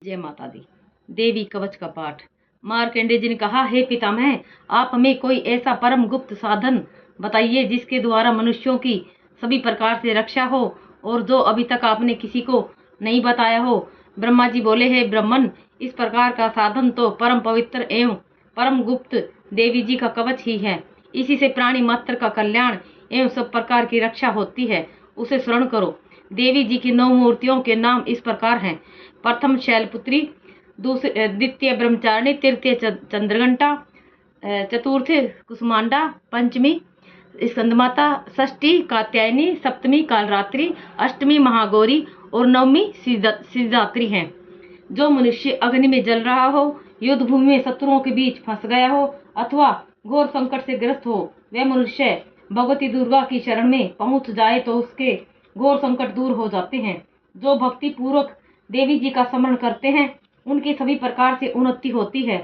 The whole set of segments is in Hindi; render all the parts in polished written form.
जय माता दी। देवी कवच का पाठ। मार्कंडेय जी ने कहा, हे पितामह, आप हमें कोई ऐसा परम गुप्त साधन बताइए जिसके द्वारा मनुष्यों की सभी प्रकार से रक्षा हो और जो अभी तक आपने किसी को नहीं बताया हो। ब्रह्मा जी बोले, हे ब्राह्मण, इस प्रकार का साधन तो परम पवित्र एवं परम गुप्त देवी जी का कवच ही है। इसी से प्राणी मात्र का कल्याण एवं सब प्रकार की रक्षा होती है। उसे स्मरण करो। देवी जी की 9 मूर्तियों के नाम इस प्रकार हैं। प्रथम शैलपुत्री, द्वितीय ब्रह्मचारिणी, तृतीय चंद्रघंटा, चतुर्थ कुसुमांडा, पंचमी स्कंदमाता, षष्ठी कात्यायनी, सप्तमी कालरात्रि, अष्टमी महागौरी और नवमी सिद्धात्री हैं। जो मनुष्य अग्नि में जल रहा हो, युद्ध भूमि में शत्रुओं के बीच फंस गया हो अथवा घोर संकट से ग्रस्त हो, वह मनुष्य भगवती दुर्गा की शरण में पहुंच जाए तो उसके घोर संकट दूर हो जाते हैं। जो भक्ति पूर्वक देवी जी का स्मरण करते हैं उनकी सभी प्रकार से उन्नति होती है।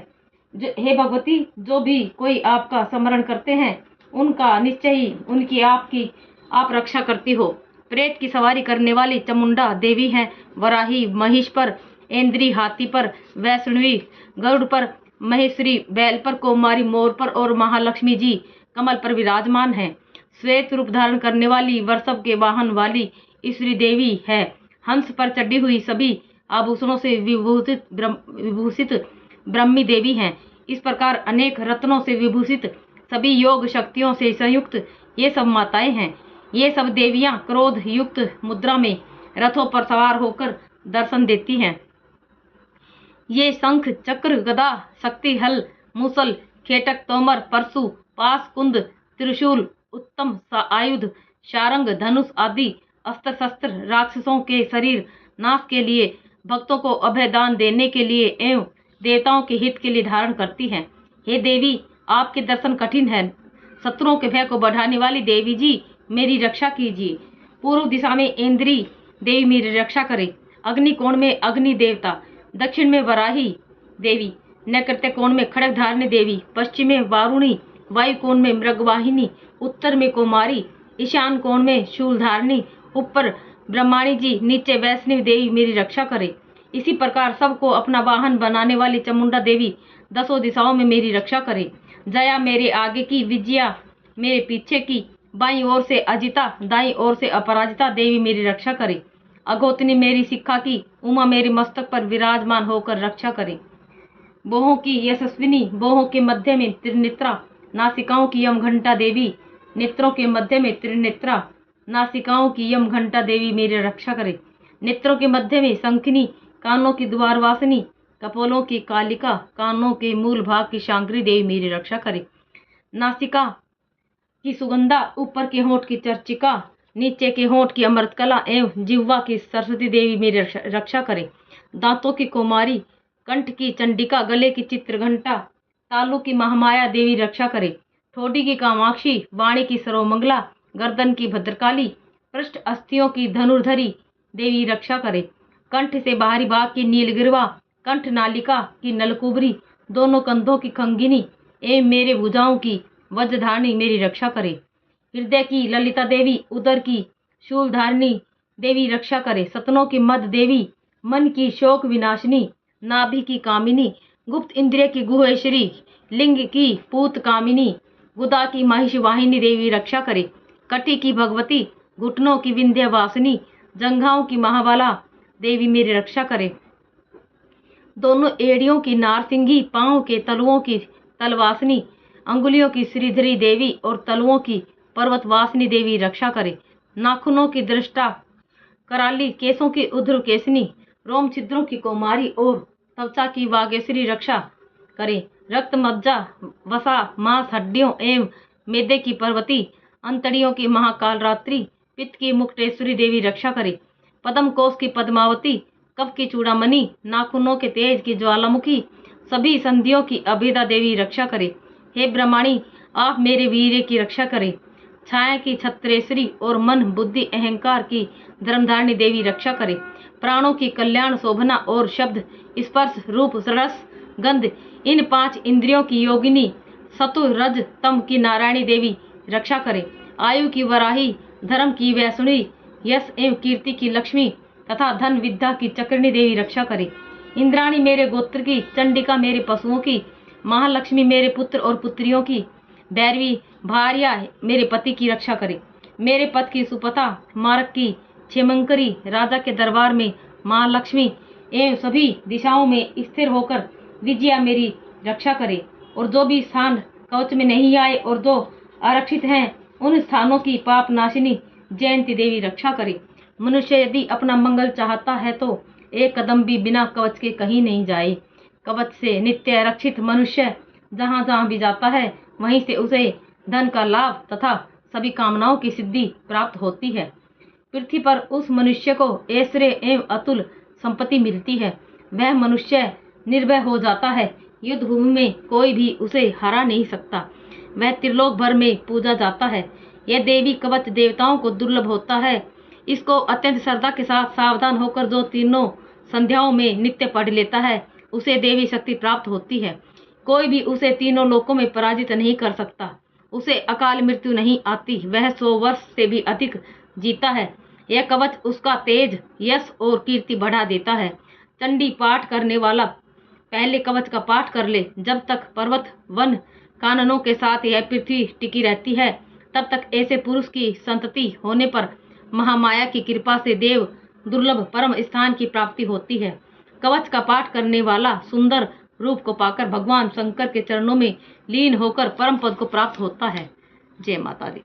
हे भगवती, जो भी कोई आपका स्मरण करते हैं उनका निश्चय ही उनकी आप रक्षा करती हो। प्रेत की सवारी करने वाली चामुंडा देवी हैं। वराही महिष पर, इंद्री हाथी पर, वैष्णवी गरुड़ पर, महेश्वरी बैल पर, कुमारी मोर पर और महालक्ष्मी जी कमल पर विराजमान हैं। श्वेत रूप धारण करने वाली वृषभ के वाहन वाली ईश्वरी देवी है। हंस पर चढ़ी हुई सभी आभूषणों से विभूषित ब्रह्मी देवी हैं। इस प्रकार अनेक रत्नों से विभूषित सभी योग शक्तियों से संयुक्त ये सब माताएं हैं। ये सब देवियां क्रोध युक्त मुद्रा में रथों पर सवार होकर दर्शन देती हैं। ये शंख, चक्र, गदा, शक्ति, हल, मूसल, खेटक, तोमर, परशु, पास, कुंद, त्रिशूल, उत्तम आयुध, शारंग, धनुष आदि अस्त्र शस्त्र राक्षसों के शरीर नाश के लिए, भक्तों को अभय दान देने के लिए एवं देवताओं के हित के लिए धारण करती हैं। हे देवी, आपके दर्शन कठिन है। शत्रुओं के भय को बढ़ाने वाली देवी जी, मेरी रक्षा कीजिए। पूर्व दिशा में इंद्री देवी मेरी रक्षा करे। अग्नि कोण में अग्नि देवता, दक्षिण में वराही देवी, नैऋत्य कोण में खड़ग धारणी देवी, पश्चिम में वारुणी, वायु कोण में मृगवाहिनी, उत्तर में कुमारी, ईशान कोण में शूलधारिणी, ऊपर ब्रह्माणी जी, नीचे वैष्णवी देवी मेरी रक्षा करे। इसी प्रकार सबको अपना वाहन बनाने वाली चामुंडा देवी 10 दिशाओं में मेरी रक्षा करे। जया मेरे आगे की, विजया मेरे पीछे की, बाईं ओर से अजिता, दाईं ओर से अपराजिता देवी मेरी रक्षा करे। अघोतनी मेरी शिखा की, उमा मेरे मस्तक पर विराजमान होकर रक्षा करे। बोहों की यशस्विनी, बोहों के मध्य में त्रिनेत्रा, नासिकाओं की यम घंटा देवी, नेत्रों के मध्य में त्रिनेत्रा, नासिकाओं की यम घंटा देवी मेरी रक्षा करे। नेत्रों के मध्य में शंखिनी, कानों की द्वारवासिनी, कपोलों की कालिका, कानों के मूल भाग की शांकरी देवी मेरी रक्षा करे। नासिका की सुगंधा, ऊपर के होंठ की चर्चिका, नीचे के होंठ की अमृतकला एवं जिह्वा की सरस्वती देवी मेरी रक्षा करे। दांतों की कुमारी, कंठ की चंडिका, गले की चित्रघंटा, तालु की महामाया देवी रक्षा करे। ठोडी की कामाक्षी, वाणी की सर्वमंगला, गर्दन की भद्रकाली, पृष्ठ अस्थियों की धनुर्धरी देवी रक्षा करे। कंठ से बाहरी भाग की नीलगिरवा, कंठ नालिका की नलकुबरी, दोनों कंधों की खंगिनी एवं मेरे भुजाओं की वज्रधारिणी मेरी रक्षा करे। हृदय की ललिता देवी, उदर की शूलधारिणी देवी रक्षा करे। सतनों की मद देवी, मन की शोक विनाशिनी, नाभि की कामिनी, गुप्त इंद्रिय की गुहेश्वरी, लिंग की पूत कामिनी, गुदा की महिष वाहिनी देवी रक्षा करे। कटी की भगवती, घुटनों की विंध्यवासिनी, जंघाओं की महाबाला देवी मेरी रक्षा करे। दोनों एड़ियों की नारसिंगी, पांव के तलुओं की तलवासिनी, अंगुलियों की श्रीधरी देवी और तलुओं की पर्वतवासिनी देवी रक्षा करे। नाखूनों की दृष्टा कराली, केसों की उध्र केसनी, रोम छिद्रों की कौमारी और त्वचा की वागेश्वरी रक्षा करे। रक्त, मज्जा, वसा, मांस, हड्डियों एवं मेदे की पर्वती, अंतड़ियों की महाकालरात्रि, पित्त की मुक्तेश्वरी देवी रक्षा करे। पद्म कोश की पद्मावती, कफ की चूड़ामणि, नाखूनों के तेज की ज्वालामुखी, सभी संधियों की अभेदा देवी रक्षा करे। हे ब्रह्माणी, आप मेरे वीर्य की रक्षा करें। छाया की छत्रेश्वरी और मन, बुद्धि, अहंकार की धर्मधारिणी देवी रक्षा करे। प्राणों की कल्याण, शोभना और शब्द, स्पर्श, रूप, रस, गंध, इन 5 इंद्रियों की योगिनी, सतु, रज, तम की नारायणी देवी रक्षा करे। आयु की वराही, धर्म की वैष्णवी, यश एवं कीर्ति की लक्ष्मी तथा धन विद्या की चक्रिणी देवी रक्षा करे। इंद्राणी मेरे गोत्र की, चंडिका मेरे पशुओं की, महालक्ष्मी मेरे पुत्र और पुत्रियों की, भैरवी भार्या मेरे पति की रक्षा करे। मेरे पद की सुपथा, मारक की क्षेमंकरी राजा के दरबार में महालक्ष्मी एवं सभी दिशाओं में स्थिर होकर विजया मेरी रक्षा करे। और जो भी स्थान कवच में नहीं आए और जो आरक्षित हैं, उन स्थानों की पाप नाशिनी जयंती देवी रक्षा करे। मनुष्य यदि अपना मंगल चाहता है तो एक कदम भी बिना कवच के कहीं नहीं जाए। कवच से नित्य रक्षित मनुष्य जहाँ जहाँ भी जाता है, वहीं से उसे धन का लाभ तथा सभी कामनाओं की सिद्धि प्राप्त होती है। पृथ्वी पर उस मनुष्य को ऐश्वर्य एवं अतुल संपत्ति मिलती है। वह मनुष्य निर्भय हो जाता है। युद्ध भूमि में कोई भी उसे हरा नहीं सकता। वह त्रिलोक भर में पूजा जाता है। यह देवी कवच देवताओं को दुर्लभ होता है। इसको अत्यंत श्रद्धा के साथ सावधान होकर जो तीनों संध्याओं में नित्य पढ़ लेता है, उसे देवी शक्ति प्राप्त होती है। कोई भी उसे तीनों लोकों में पराजित नहीं कर सकता। उसे अकाल मृत्यु नहीं आती। वह 100 वर्ष से भी अधिक जीता है। यह कवच उसका तेज, यश और कीर्ति बढ़ा देता है। चंडी पाठ करने वाला पहले कवच का पाठ कर ले। जब तक पर्वत वन काननों के साथ यह पृथ्वी टिकी रहती है, तब तक ऐसे पुरुष की संतति होने पर महामाया की कृपा से देव दुर्लभ परम स्थान की प्राप्ति होती है। कवच का पाठ करने वाला सुंदर रूप को पाकर भगवान शंकर के चरणों में लीन होकर परम पद को प्राप्त होता है। जय माता दी।